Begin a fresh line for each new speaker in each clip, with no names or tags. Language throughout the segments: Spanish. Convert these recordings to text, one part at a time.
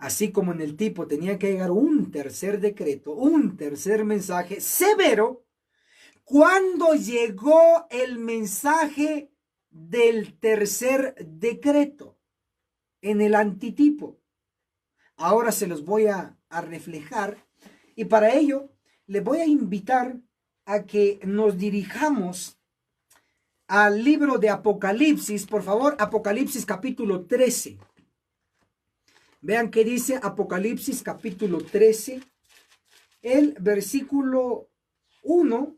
así como en el tipo tenía que llegar un tercer decreto, un tercer mensaje severo, cuando llegó el mensaje del tercer decreto en el antitipo. Ahora se los voy a reflejar y para ello les voy a invitar a que nos dirijamos al libro de Apocalipsis, por favor, Apocalipsis capítulo 13. Vean qué dice Apocalipsis capítulo 13, el versículo 1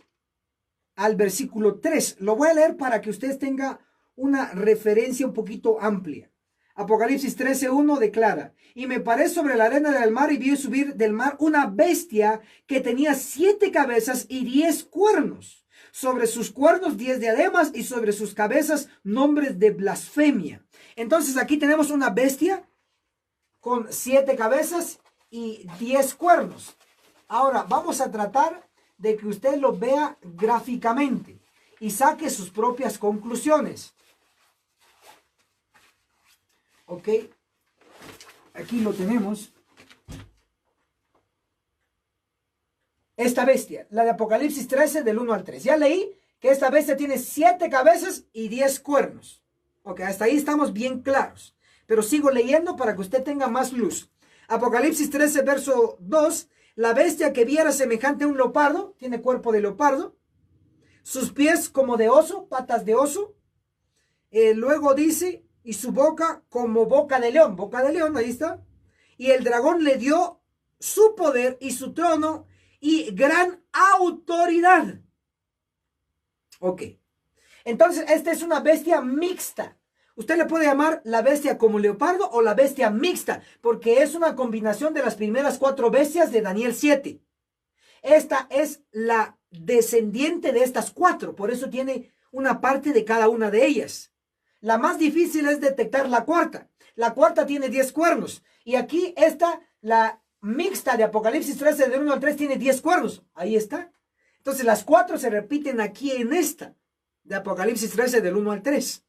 al versículo 3. Lo voy a leer para que ustedes tengan una referencia un poquito amplia. Apocalipsis 13:1 declara: y me paré sobre la arena del mar y vi subir del mar una bestia que tenía 7 cabezas y 10 cuernos. Sobre sus cuernos 10 diademas y sobre sus cabezas nombres de blasfemia. Entonces aquí tenemos una bestia con 7 cabezas y 10 cuernos. Ahora vamos a tratar de que usted lo vea gráficamente y saque sus propias conclusiones. Ok, aquí lo tenemos. Esta bestia, la de Apocalipsis 13 del 1 al 3. Ya leí que esta bestia tiene 7 cabezas y 10 cuernos. Ok, hasta ahí estamos bien claros. Pero sigo leyendo para que usted tenga más luz. Apocalipsis 13, verso 2. La bestia que viera semejante a un leopardo, tiene cuerpo de leopardo, sus pies como de oso, patas de oso. Luego dice, y su boca como boca de león, ahí está. Y el dragón le dio su poder y su trono y gran autoridad. Ok. Entonces, esta es una bestia mixta. Usted le puede llamar la bestia como leopardo o la bestia mixta, porque es una combinación de las primeras 4 bestias de Daniel 7. Esta es la descendiente de estas 4, por eso tiene una parte de cada una de ellas. La más difícil es detectar la cuarta. La cuarta tiene 10 cuernos. Y aquí esta, la mixta de Apocalipsis 13, del 1 al 3, tiene 10 cuernos. Ahí está. Entonces las 4 se repiten aquí en esta, de Apocalipsis 13, del 1 al 3.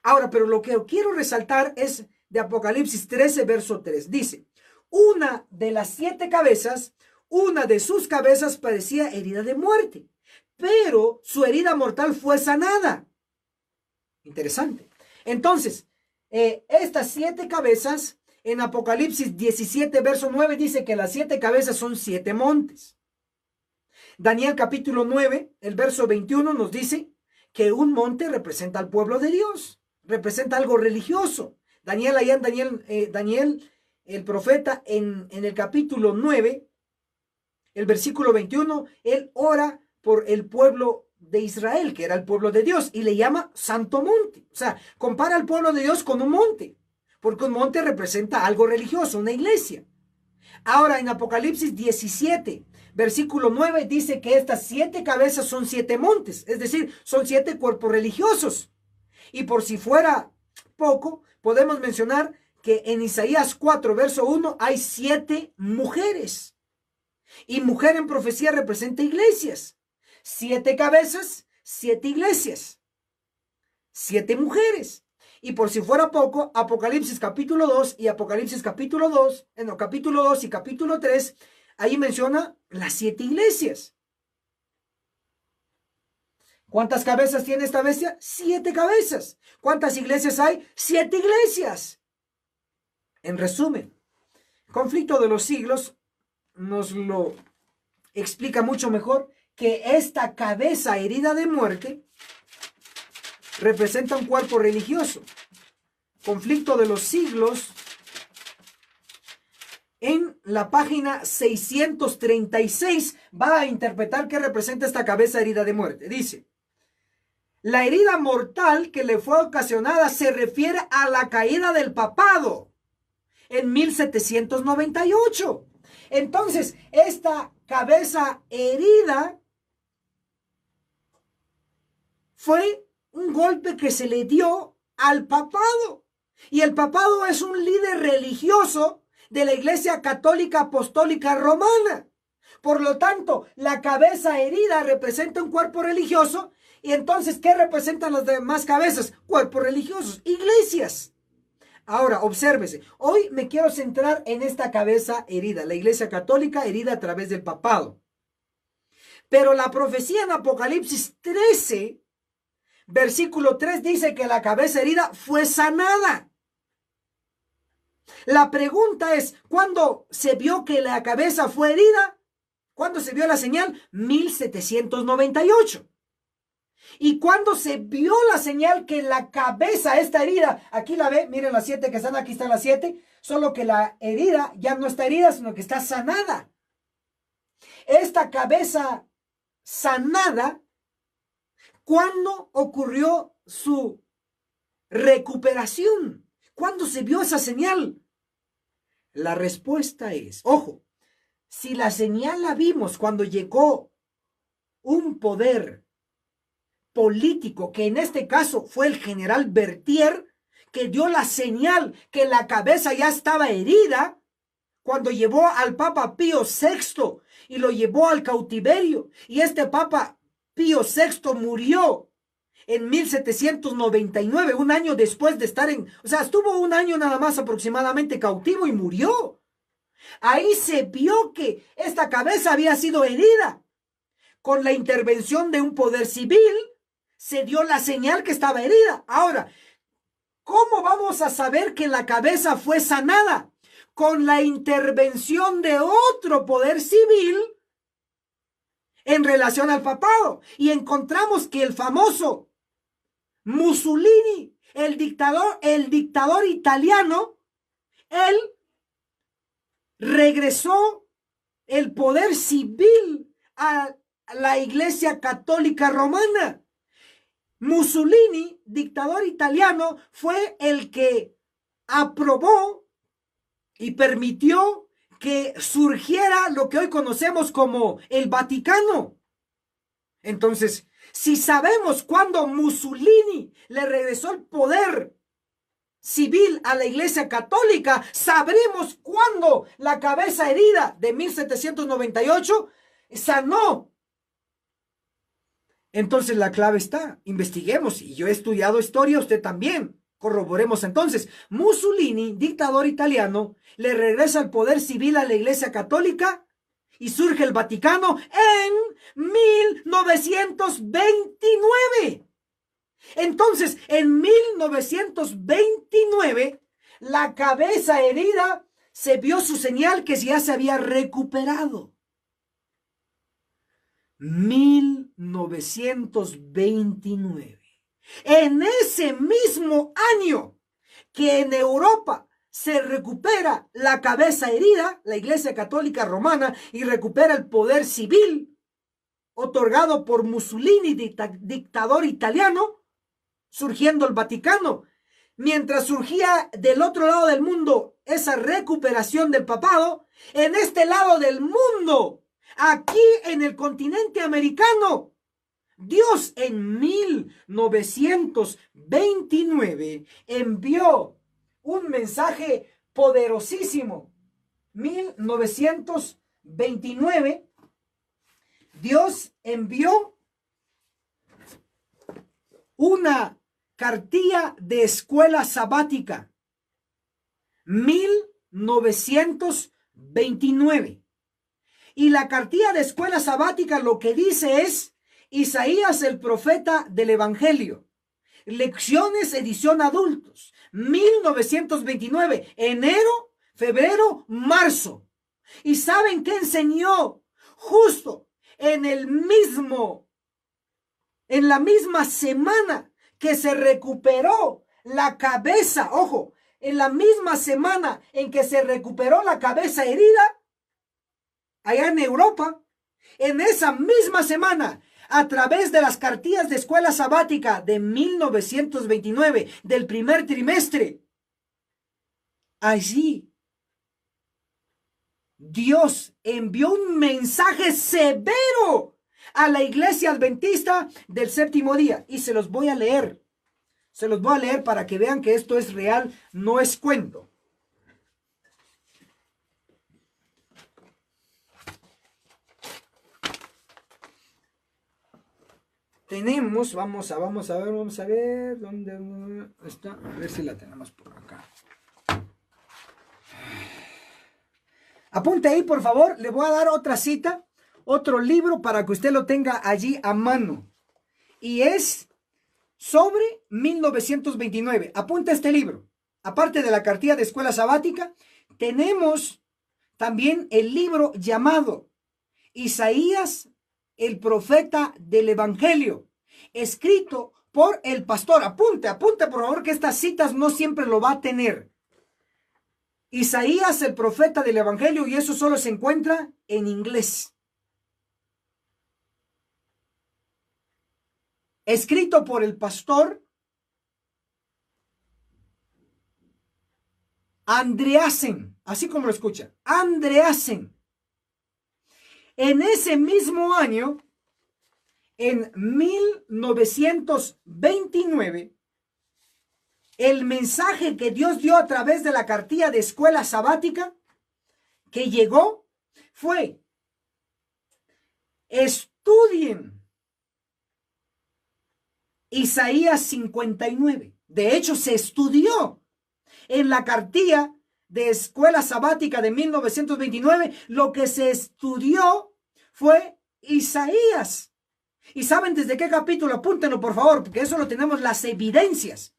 Ahora, pero lo que quiero resaltar es de Apocalipsis 13, verso 3. Dice, una de las 7 cabezas, una de sus cabezas parecía herida de muerte, pero su herida mortal fue sanada. Interesante. Entonces, estas 7 cabezas, en Apocalipsis 17, verso 9, dice que las 7 cabezas son 7 montes. Daniel capítulo 9, el verso 21 nos dice que un monte representa al pueblo de Dios, representa algo religioso. Daniel, allá en Daniel, el profeta, en el capítulo 9, el versículo 21, él ora por el pueblo de Israel, que era el pueblo de Dios, y le llama Santo Monte. O sea, compara al pueblo de Dios con un monte, porque un monte representa algo religioso, una iglesia. Ahora, en Apocalipsis 17, versículo 9, dice que estas 7 cabezas son 7 montes, es decir, son 7 cuerpos religiosos. Y por si fuera poco, podemos mencionar que en Isaías 4, verso 1, hay 7 mujeres. Y mujer en profecía representa iglesias. 7 cabezas, 7 iglesias. 7 mujeres. Y por si fuera poco, Apocalipsis capítulo 2 y Apocalipsis capítulo 2, capítulo 2 y capítulo 3, ahí menciona las 7 iglesias. ¿Cuántas cabezas tiene esta bestia? 7 cabezas. ¿Cuántas iglesias hay? 7 iglesias. En resumen, el conflicto de los siglos nos lo explica mucho mejor, que esta cabeza herida de muerte representa un cuerpo religioso. Conflicto de los siglos, en la página 636, va a interpretar qué representa esta cabeza herida de muerte. Dice, la herida mortal que le fue ocasionada se refiere a la caída del papado en 1798. Entonces, esta cabeza herida fue un golpe que se le dio al papado. Y el papado es un líder religioso de la Iglesia Católica Apostólica Romana. Por lo tanto, la cabeza herida representa un cuerpo religioso. Y entonces, ¿qué representan las demás cabezas? Cuerpos religiosos, iglesias. Ahora, obsérvese. Hoy me quiero centrar en esta cabeza herida, la Iglesia Católica herida a través del papado. Pero la profecía en Apocalipsis 13, versículo 3, dice que la cabeza herida fue sanada. La pregunta es, ¿cuándo se vio que la cabeza fue herida? ¿Cuándo se vio la señal? 1798. ¿Y cuándo se vio la señal que la cabeza está herida? Aquí la ve, miren las 7 que están, aquí están las 7, solo que la herida ya no está herida, sino que está sanada. Esta cabeza sanada, ¿cuándo ocurrió su recuperación? ¿Cuándo se vio esa señal? La respuesta es, ojo, si la señal la vimos cuando llegó un poder político, que en este caso fue el general Berthier, que dio la señal que la cabeza ya estaba herida, cuando llevó al Papa Pío VI y lo llevó al cautiverio, y este Papa Pío VI murió en 1799, un año después de estar estuvo un año nada más aproximadamente cautivo y murió. Ahí se vio que esta cabeza había sido herida. Con la intervención de un poder civil, se dio la señal que estaba herida. Ahora, ¿cómo vamos a saber que la cabeza fue sanada? Con la intervención de otro poder civil en relación al papado. Y encontramos que el famoso Mussolini, el dictador italiano, él regresó el poder civil a la Iglesia Católica Romana. Mussolini, dictador italiano, fue el que aprobó y permitió que surgiera lo que hoy conocemos como el Vaticano. Entonces, si sabemos cuándo Mussolini le regresó el poder civil a la Iglesia Católica, sabremos cuándo la cabeza herida de 1798 sanó. Entonces la clave está, investiguemos, y yo he estudiado historia, usted también, corroboremos entonces. Mussolini, dictador italiano, le regresa el poder civil a la Iglesia Católica y surge el Vaticano en 1929. Entonces, en 1929, la cabeza herida se vio su señal que ya se había recuperado. 1929. En ese mismo año que en Europa se recupera la cabeza herida, la Iglesia Católica Romana, y recupera el poder civil otorgado por Mussolini, dictador italiano, surgiendo el Vaticano. Mientras surgía del otro lado del mundo esa recuperación del papado, en este lado del mundo, aquí en el continente americano, Dios en 1929 envió un mensaje poderosísimo. 1929, Dios envió una cartilla de escuela sabática. 1929. Y la cartilla de escuela sabática lo que dice es Isaías el profeta del Evangelio. Lecciones edición adultos. 1929. Enero, febrero, marzo. ¿Y saben qué enseñó? Justo en la misma semana que se recuperó la cabeza, ojo, en la misma semana en que se recuperó la cabeza herida, allá en Europa, en esa misma semana, a través de las cartillas de escuela sabática de 1929, del primer trimestre, allí Dios envió un mensaje severo a la iglesia adventista del séptimo día. Y se los voy a leer. Se los voy a leer para que vean que esto es real, no es cuento. tenemos, vamos a ver, ¿dónde está? A ver si la tenemos por acá. Apunte ahí, por favor, le voy a dar otra cita, otro libro para que usted lo tenga allí a mano. Y es sobre 1929. Apunta este libro. Aparte de la cartilla de escuela sabática, tenemos también el libro llamado Isaías, el profeta del Evangelio, escrito por el pastor. Apunte por favor, que estas citas no siempre lo va a tener. Isaías, el profeta del Evangelio, y eso solo se encuentra en inglés. Escrito por el pastor Andreasen, así como lo escucha, Andreasen. En ese mismo año, en 1929, el mensaje que Dios dio a través de la cartilla de escuela sabática que llegó fue: estudien Isaías 59. De hecho, se estudió en la cartilla de escuela sabática de 1929. Lo que se estudió fue Isaías. ¿Y saben desde qué capítulo? Apúntenlo, por favor, porque eso lo tenemos las evidencias.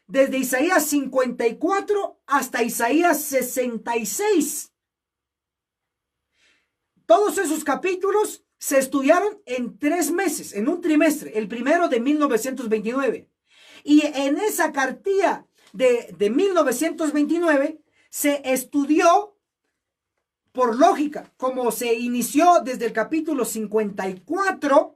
Desde Isaías 54 hasta Isaías 66. Todos esos capítulos se estudiaron en 3 meses, en un trimestre, el primero de 1929. Y en esa cartilla de 1929 se estudió por lógica, como se inició desde el capítulo 54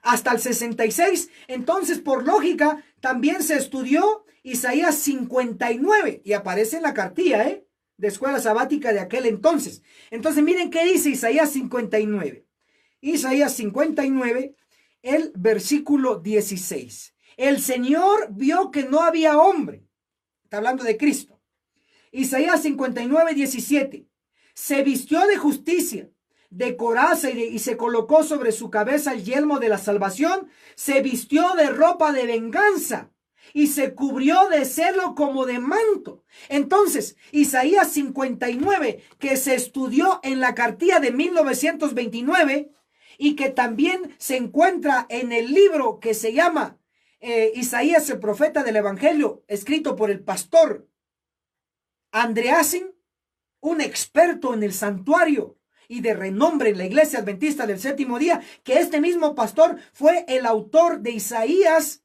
hasta el 66, entonces por lógica también se estudió Isaías 59 y aparece en la cartilla de escuela sabática de aquel entonces. Entonces miren qué dice Isaías 59. Isaías 59, el versículo 16. El Señor vio que no había hombre. Está hablando de Cristo. Isaías 59, 17. Se vistió de justicia, de coraza y se colocó sobre su cabeza el yelmo de la salvación. Se vistió de ropa de venganza y se cubrió de celo como de manto. Entonces, Isaías 59, que se estudió en la cartilla de 1929 y que también se encuentra en el libro que se llama Isaías, el profeta del Evangelio, escrito por el pastor Andreasen, un experto en el santuario y de renombre en la iglesia adventista del séptimo día, que este mismo pastor fue el autor de Isaías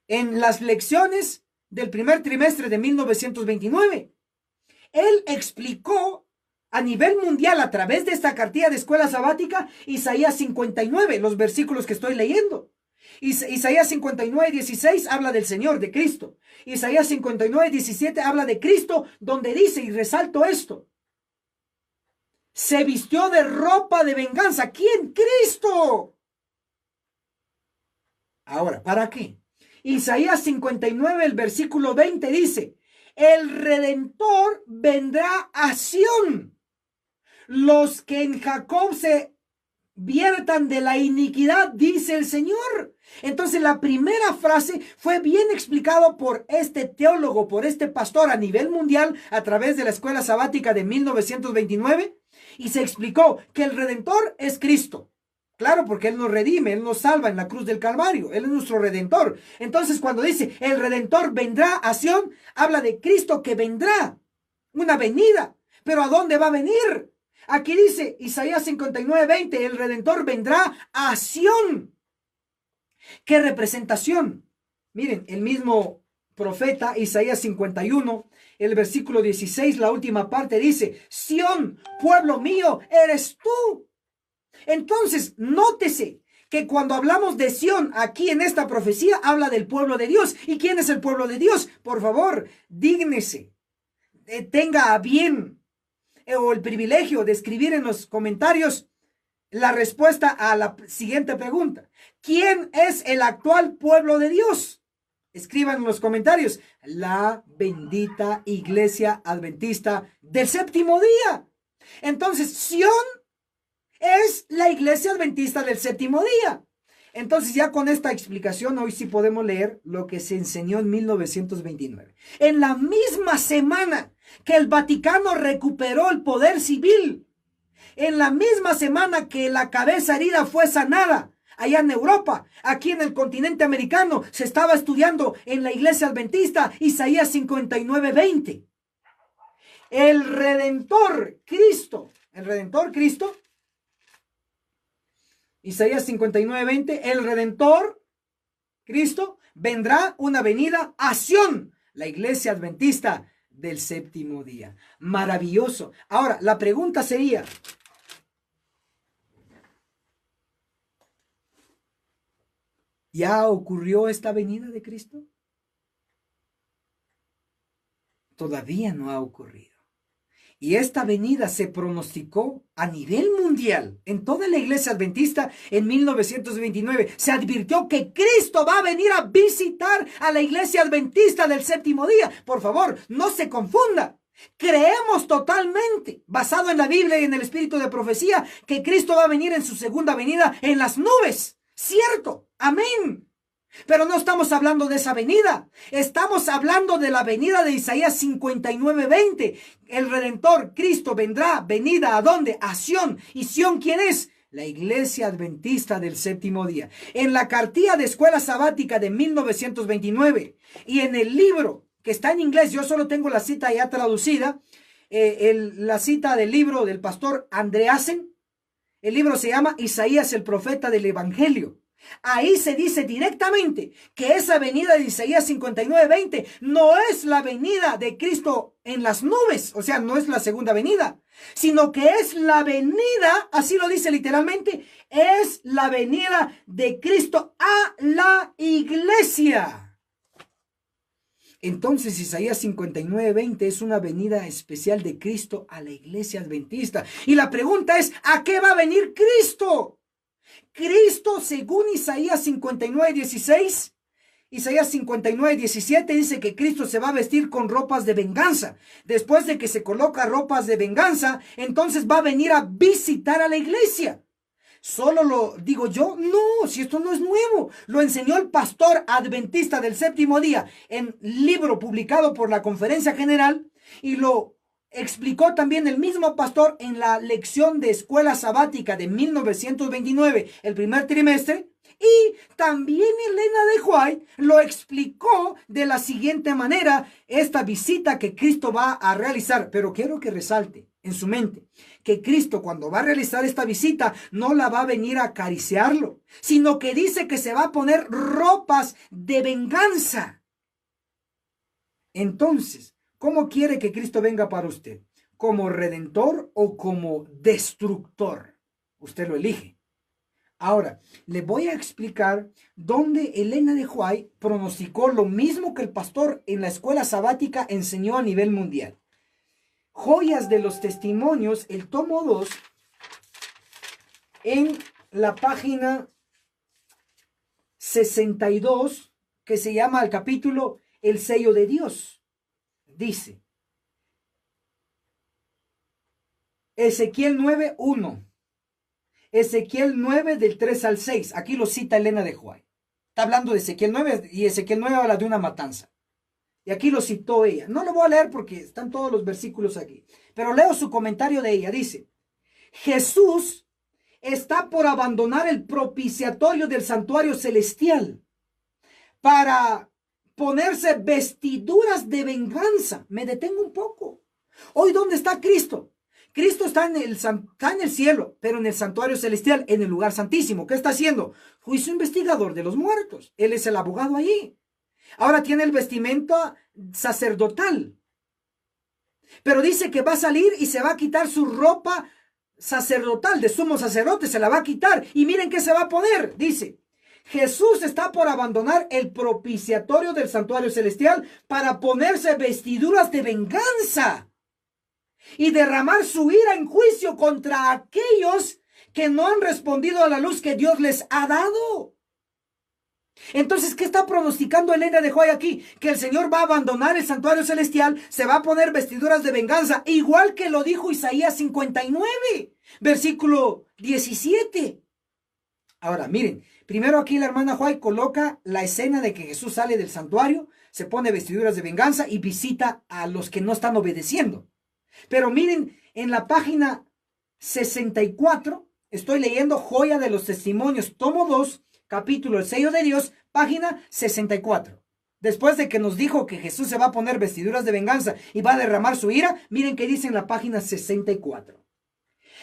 en las lecciones del primer trimestre de 1929. Él explicó a nivel mundial a través de esta cartilla de escuela sabática Isaías 59, los versículos que estoy leyendo. Isaías 59, 16 habla del Señor, de Cristo. Isaías 59, 17 habla de Cristo, donde dice, y resalto esto: se vistió de ropa de venganza. ¿Quién? Cristo. Ahora, ¿para qué? Isaías 59, el versículo 20 dice: el Redentor vendrá a Sión. Los que en Jacob se viertan de la iniquidad, dice el Señor. Entonces la primera frase fue bien explicado por este teólogo, por este pastor a nivel mundial a través de la escuela sabática de 1929, y se explicó que el Redentor es Cristo. Claro, porque Él nos redime, Él nos salva en la cruz del Calvario, Él es nuestro Redentor. Entonces cuando dice el Redentor vendrá a Sión, habla de Cristo que vendrá, una venida. ¿Pero a dónde va a venir? Aquí dice Isaías 59, 20, el Redentor vendrá a Sión. ¿Qué representación? Miren, el mismo profeta Isaías 51, el versículo 16, la última parte dice: Sión, pueblo mío, eres tú. Entonces, nótese que cuando hablamos de Sión aquí en esta profecía, habla del pueblo de Dios. ¿Y quién es el pueblo de Dios? Por favor, dígnese, tenga a bien o el privilegio de escribir en los comentarios la respuesta a la siguiente pregunta: ¿quién es el actual pueblo de Dios? Escriban en los comentarios: la bendita iglesia adventista del séptimo día. Entonces, Sión es la iglesia adventista del séptimo día. Entonces ya con esta explicación hoy sí podemos leer lo que se enseñó en 1929. En la misma semana que el Vaticano recuperó el poder civil, en la misma semana que la cabeza herida fue sanada, allá en Europa, aquí en el continente americano, se estaba estudiando en la iglesia adventista Isaías 59:20. El Redentor Cristo, Isaías 59:20, el Redentor Cristo vendrá una venida a Sión, la iglesia adventista del séptimo día. Maravilloso. Ahora, la pregunta sería, ¿ya ocurrió esta venida de Cristo? Todavía no ha ocurrido. Y esta venida se pronosticó a nivel mundial, en toda la iglesia adventista en 1929. Se advirtió que Cristo va a venir a visitar a la iglesia adventista del séptimo día. Por favor, no se confunda. Creemos totalmente, basado en la Biblia y en el espíritu de profecía, que Cristo va a venir en su segunda venida en las nubes. Cierto, amén. Pero no estamos hablando de esa venida. Estamos hablando de la venida de Isaías 59:20. El Redentor, Cristo, vendrá. ¿Venida a dónde? A Sión. ¿Y Sión quién es? La iglesia adventista del séptimo día. En la cartilla de escuela sabática de 1929 y en el libro que está en inglés, yo solo tengo la cita ya traducida, la cita del libro del pastor Andreasen. El libro se llama Isaías el profeta del Evangelio. Ahí se dice directamente que esa venida de Isaías 59:20 no es la venida de Cristo en las nubes, o sea, no es la segunda venida, sino que es la venida, así lo dice literalmente, es la venida de Cristo a la iglesia. Entonces Isaías 59:20 es una venida especial de Cristo a la iglesia adventista. Y la pregunta es, ¿a qué va a venir Cristo? Cristo, según Isaías 59:16, Isaías 59:17 dice que Cristo se va a vestir con ropas de venganza. Después de que se coloca ropas de venganza, entonces va a venir a visitar a la iglesia. ¿Solo lo digo yo? No, si esto no es nuevo. Lo enseñó el pastor adventista del séptimo día en libro publicado por la Conferencia General y lo explicó también el mismo pastor en la lección de escuela sabática de 1929, el primer trimestre. Y también Elena de White lo explicó de la siguiente manera, esta visita que Cristo va a realizar. Pero quiero que resalte en su mente que Cristo, cuando va a realizar esta visita, no la va a venir a acariciarlo, sino que dice que se va a poner ropas de venganza. Entonces, ¿cómo quiere que Cristo venga para usted? ¿Como redentor o como destructor? Usted lo elige. Ahora, le voy a explicar dónde Elena de White pronosticó lo mismo que el pastor en la escuela sabática enseñó a nivel mundial. Joyas de los Testimonios, el tomo 2, en la página 62, que se llama el capítulo El sello de Dios. Dice, Ezequiel 9:1, Ezequiel 9 del 3 al 6, aquí lo cita Elena de White. Está hablando de Ezequiel 9 y Ezequiel 9 habla de una matanza. Y aquí lo citó ella. No lo voy a leer porque están todos los versículos aquí. Pero leo su comentario de ella. Dice, Jesús está por abandonar el propiciatorio del santuario celestial para ponerse vestiduras de venganza. Me detengo un poco. Hoy, ¿dónde está Cristo? Cristo está en el cielo, pero en el santuario celestial, en el lugar santísimo. ¿Qué está haciendo? Juicio investigador de los muertos. Él es el abogado allí. Ahora tiene el vestimenta sacerdotal. Pero dice que va a salir y se va a quitar su ropa sacerdotal de sumo sacerdote. Se la va a quitar. Y miren qué se va a poner. Dice, Jesús está por abandonar el propiciatorio del santuario celestial para ponerse vestiduras de venganza y derramar su ira en juicio contra aquellos que no han respondido a la luz que Dios les ha dado. Entonces, ¿qué está pronosticando Elena de White aquí? Que el Señor va a abandonar el santuario celestial, se va a poner vestiduras de venganza, igual que lo dijo Isaías 59, versículo 17. Ahora, miren, primero aquí la hermana White coloca la escena de que Jesús sale del santuario, se pone vestiduras de venganza y visita a los que no están obedeciendo. Pero miren, en la página 64, estoy leyendo Joya de los Testimonios, tomo 2, capítulo El Sello de Dios, página 64. Después de que nos dijo que Jesús se va a poner vestiduras de venganza y va a derramar su ira, miren qué dice en la página 64.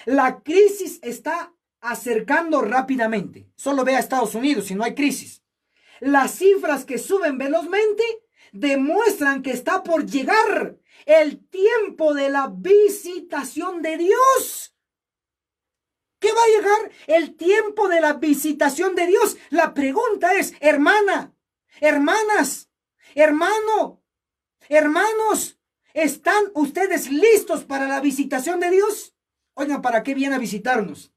La crisis está acercando rápidamente. Solo ve a Estados Unidos si no hay crisis. Las cifras que suben velozmente demuestran que está por llegar el tiempo de la visitación de Dios. ¿Qué va a llegar? El tiempo de la visitación de Dios. La pregunta es, hermana, hermanas, hermano, hermanos, ¿están ustedes listos para la visitación de Dios? Oigan, ¿para qué viene a visitarnos?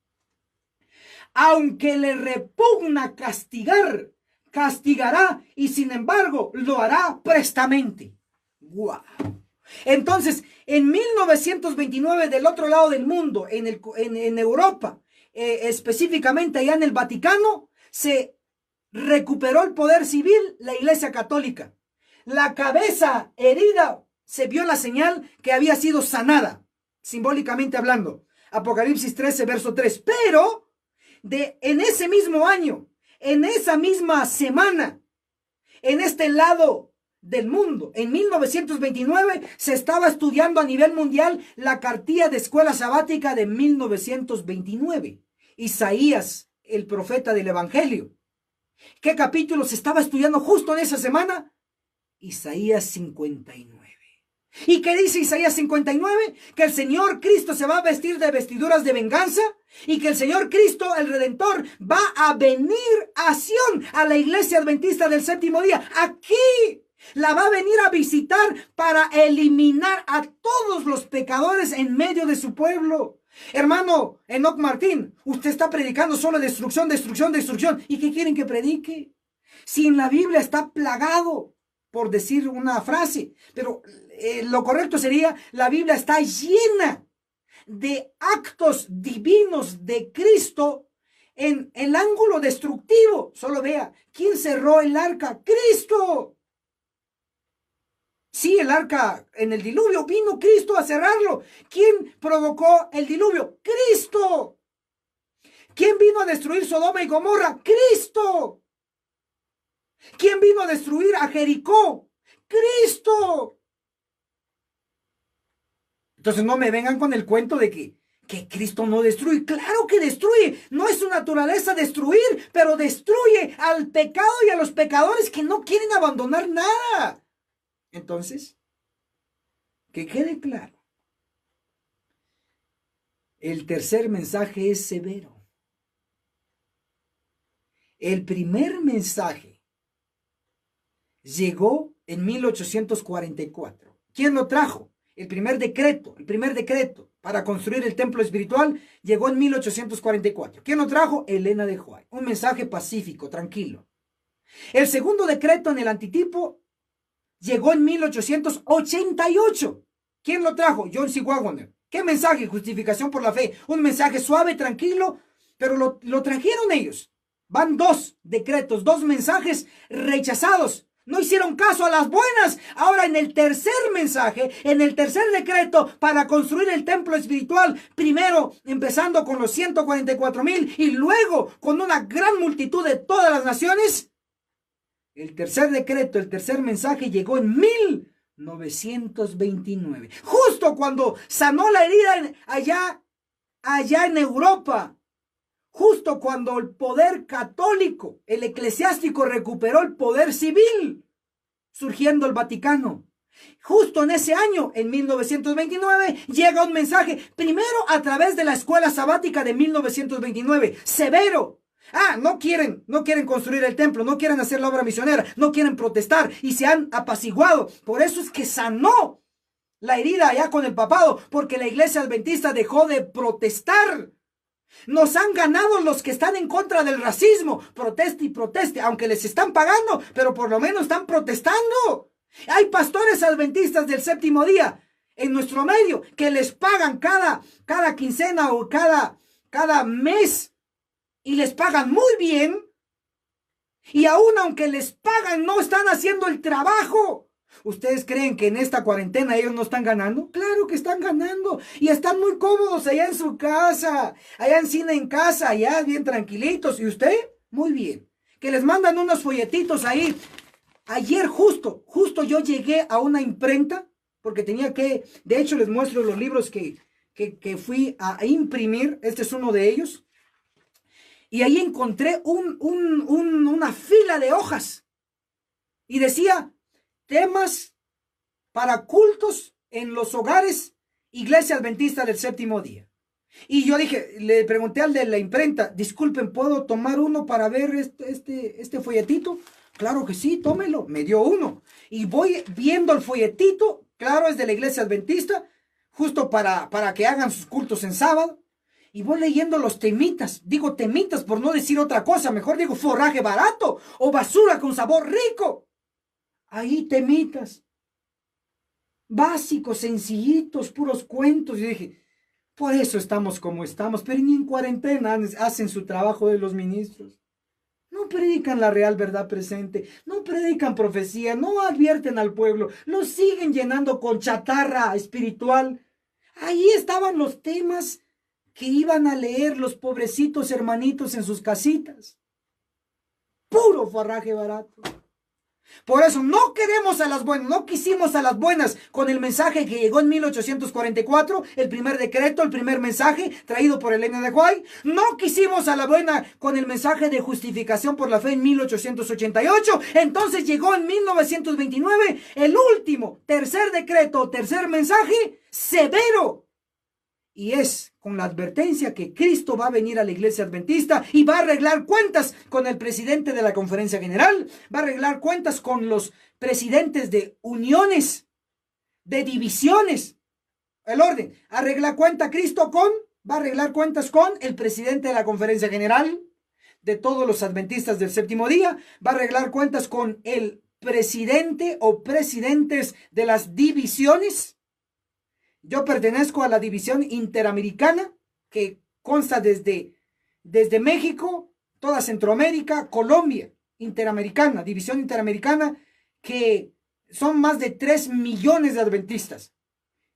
Aunque le repugna castigar, castigará y sin embargo lo hará prestamente. ¡Wow! Entonces, en 1929, del otro lado del mundo, en Europa, específicamente allá en el Vaticano, se recuperó el poder civil la Iglesia Católica. La cabeza herida se vio la señal que había sido sanada, simbólicamente hablando. Apocalipsis 13, verso 3. Pero en ese mismo año, en esa misma semana, en este lado del mundo, en 1929, se estaba estudiando a nivel mundial la cartilla de escuela sabática de 1929. Isaías, el profeta del Evangelio. ¿Qué capítulo se estaba estudiando justo en esa semana? Isaías 59. ¿Y qué dice Isaías 59? Que el Señor Cristo se va a vestir de vestiduras de venganza y que el Señor Cristo, el Redentor, va a venir a Sión, a la iglesia adventista del séptimo día. Aquí la va a venir a visitar para eliminar a todos los pecadores en medio de su pueblo. Hermano Enoch Martín, usted está predicando solo destrucción, destrucción, destrucción. ¿Y qué quieren que predique? Si en la Biblia está plagado, por decir una frase, pero lo correcto sería, la Biblia está llena de actos divinos de Cristo en el ángulo destructivo. Solo vea, ¿quién cerró el arca? ¡Cristo! Sí, el arca en el diluvio, vino Cristo a cerrarlo. ¿Quién provocó el diluvio? ¡Cristo! ¿Quién vino a destruir Sodoma y Gomorra? ¡Cristo! ¿Quién vino a destruir a Jericó? ¡Cristo! Entonces no me vengan con el cuento de que Cristo no destruye. ¡Claro que destruye! No es su naturaleza destruir, pero destruye al pecado y a los pecadores que no quieren abandonar nada. Entonces, que quede claro. El tercer mensaje es severo. El primer mensaje llegó en 1844. ¿Quién lo trajo? El primer decreto para construir el templo espiritual llegó en 1844. ¿Quién lo trajo? Elena de White. Un mensaje pacífico, tranquilo. El segundo decreto en el antitipo llegó en 1888. ¿Quién lo trajo? John C. Waggoner. ¿Qué mensaje? Justificación por la fe. Un mensaje suave, tranquilo, pero lo trajeron ellos. Van dos decretos, dos mensajes rechazados. No hicieron caso a las buenas. Ahora en el tercer mensaje, en el tercer decreto para construir el templo espiritual, primero empezando con los 144,000 y luego con una gran multitud de todas las naciones, el tercer decreto, el tercer mensaje llegó en 1929. Justo cuando sanó la herida allá en Europa. Justo cuando el poder católico, el eclesiástico recuperó el poder civil, surgiendo el Vaticano. Justo en ese año, en 1929, llega un mensaje, primero a través de la escuela sabática de 1929, severo. No quieren construir el templo, no quieren hacer la obra misionera, no quieren protestar y se han apaciguado. Por eso es que sanó la herida allá con el papado, porque la iglesia adventista dejó de protestar. Nos han ganado los que están en contra del racismo. Proteste y proteste, aunque les están pagando, pero por lo menos están protestando. Hay pastores adventistas del séptimo día en nuestro medio que les pagan cada quincena o cada mes y les pagan muy bien. Y aún aunque les pagan, no están haciendo el trabajo. ¿Ustedes creen que en esta cuarentena ellos no están ganando? Claro que están ganando. Y están muy cómodos allá en su casa. Allá en cine en casa, allá bien tranquilitos. ¿Y usted? Muy bien. Que les mandan unos folletitos ahí. Ayer justo yo llegué a una imprenta. Porque tenía que... De hecho, les muestro los libros que fui a imprimir. Este es uno de ellos. Y ahí encontré una fila de hojas. Y decía... Temas para cultos en los hogares, Iglesia Adventista del Séptimo Día. Y yo dije, le pregunté al de la imprenta, disculpen, ¿puedo tomar uno para ver este folletito? Claro que sí, tómelo. Me dio uno. Y voy viendo el folletito, claro, es de la Iglesia Adventista, justo para que hagan sus cultos en sábado. Y voy leyendo los temitas. Digo temitas por no decir otra cosa. Mejor digo forraje barato o basura con sabor rico. Ahí temitas, básicos, sencillitos, puros cuentos. Y dije, por eso estamos como estamos, pero ni en cuarentena hacen su trabajo de los ministros. No predican la real verdad presente, no predican profecía, no advierten al pueblo, lo siguen llenando con chatarra espiritual. Ahí estaban los temas que iban a leer los pobrecitos hermanitos en sus casitas. Puro forraje barato. Por eso no queremos a las buenas, no quisimos a las buenas con el mensaje que llegó en 1844, el primer decreto, el primer mensaje traído por Elena de White. No quisimos a la buena con el mensaje de justificación por la fe en 1888. Entonces llegó en 1929 el último, tercer decreto, tercer mensaje severo. Y es con la advertencia que Cristo va a venir a la iglesia adventista y va a arreglar cuentas con el presidente de la conferencia general, va a arreglar cuentas con los presidentes de uniones, de divisiones. El orden, arregla cuenta Cristo va a arreglar cuentas con el presidente de la conferencia general de todos los adventistas del séptimo día, va a arreglar cuentas con el presidente o presidentes de las divisiones. Yo pertenezco a la división interamericana, que consta desde México, toda Centroamérica, Colombia, interamericana, división interamericana, que son más de 3 millones de adventistas.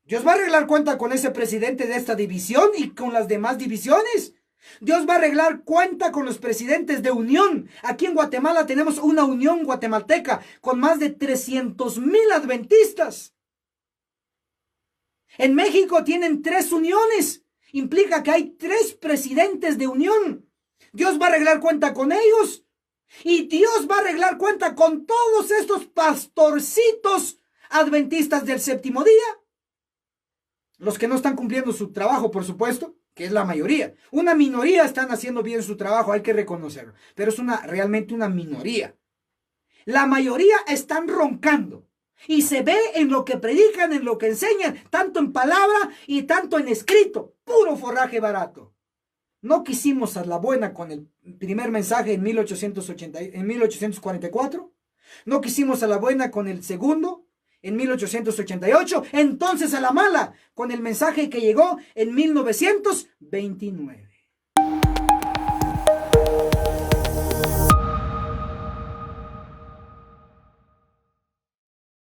Dios va a arreglar cuenta con ese presidente de esta división y con las demás divisiones. Dios va a arreglar cuenta con los presidentes de unión. Aquí en Guatemala tenemos una unión guatemalteca con más de 300,000 adventistas. En México tienen 3 uniones. Implica que hay 3 presidentes de unión. Dios va a arreglar cuenta con ellos. Y Dios va a arreglar cuenta con todos estos pastorcitos adventistas del séptimo día. Los que no están cumpliendo su trabajo, por supuesto, que es la mayoría. Una minoría están haciendo bien su trabajo, hay que reconocerlo. Pero es realmente una minoría. La mayoría están roncando. Y se ve en lo que predican, en lo que enseñan, tanto en palabra y tanto en escrito. Puro forraje barato. No quisimos a la buena con el primer mensaje en 1844. No quisimos a la buena con el segundo en 1888. Entonces a la mala con el mensaje que llegó en 1929.